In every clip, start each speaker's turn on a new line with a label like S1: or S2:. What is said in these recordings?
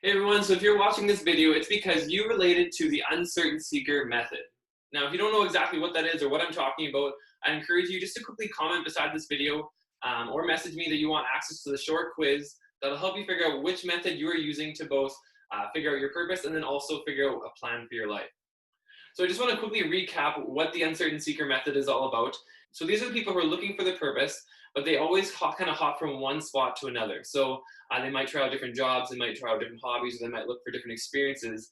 S1: Hey everyone, so if you're watching this video, it's because you related to the uncertain seeker method. Now, if you don't know exactly what that is or what I'm talking about, I encourage you just to quickly comment beside this video or message me that you want access to the short quiz that'll help you figure out which method you are using to both figure out your purpose and then also figure out a plan for your life. So I just want to quickly recap what the uncertain seeker method is all about. So these are the people who are looking for the purpose, but they always kind of hop from one spot to another. So they might try out different jobs, they might try out different hobbies, or they might look for different experiences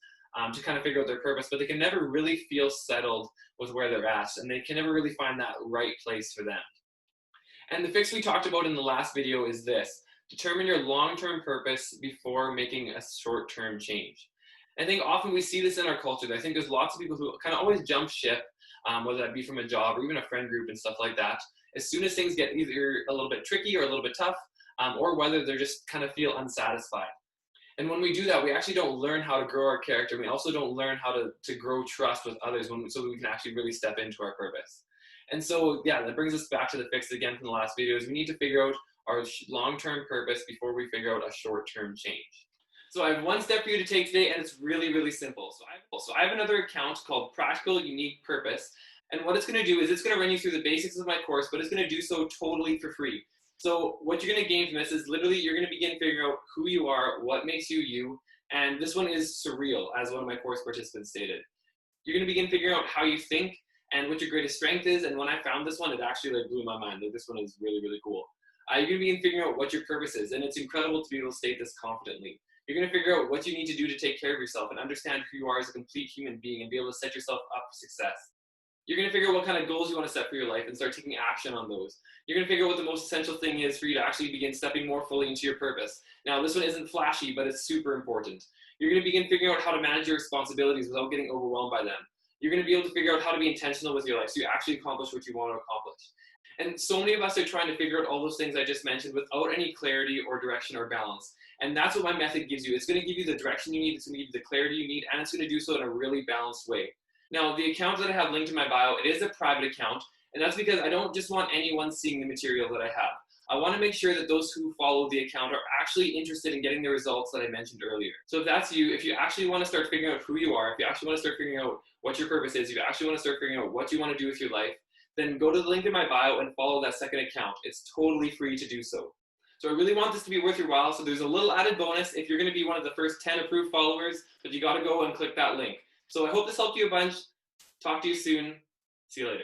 S1: to kind of figure out their purpose, but they can never really feel settled with where they're at, and they can never really find that right place for them. And the fix we talked about in the last video is this: determine your long-term purpose before making a short-term change. I think often we see this in our culture. I think there's lots of people who kind of always jump ship, whether that be from a job or even a friend group and stuff like that, as soon as things get either a little bit tricky or a little bit tough, or whether they're just kind of feel unsatisfied. And when we do that, we actually don't learn how to grow our character. We also don't learn how to grow trust with others so that we can actually really step into our purpose. And so, yeah, that brings us back to the fix again from the last video, is we need to figure out our long-term purpose before we figure out a short-term change. So I have one step for you to take today, and it's really, really simple. So I have another account called Practical Unique Purpose. And what it's going to do is it's going to run you through the basics of my course, but it's going to do so totally for free. So what you're going to gain from this is literally you're going to begin figuring out who you are, what makes you you. And this one is surreal, as one of my course participants stated. You're going to begin figuring out how you think and what your greatest strength is. And when I found this one, it actually blew my mind. This one is really, really cool. You're going to begin figuring out what your purpose is. And it's incredible to be able to state this confidently. You're going to figure out what you need to do to take care of yourself and understand who you are as a complete human being and be able to set yourself up for success. You're going to figure out what kind of goals you want to set for your life and start taking action on those. You're going to figure out what the most essential thing is for you to actually begin stepping more fully into your purpose. Now, this one isn't flashy, but it's super important. You're going to begin figuring out how to manage your responsibilities without getting overwhelmed by them. You're going to be able to figure out how to be intentional with your life so you actually accomplish what you want to accomplish. And so many of us are trying to figure out all those things I just mentioned without any clarity or direction or balance. And that's what my method gives you. It's going to give you the direction you need, it's going to give you the clarity you need, and it's going to do so in a really balanced way. Now, the account that I have linked in my bio, it is a private account, and that's because I don't just want anyone seeing the material that I have. I want to make sure that those who follow the account are actually interested in getting the results that I mentioned earlier. So if that's you, if you actually want to start figuring out who you are, if you actually want to start figuring out what your purpose is, if you actually want to start figuring out what you want to do with your life, then go to the link in my bio and follow that second account. It's totally free to do so. So I really want this to be worth your while, so there's a little added bonus if you're going to be one of the first 10 approved followers, but you got to go and click that link. So I hope this helped you a bunch. Talk to you soon. See you later.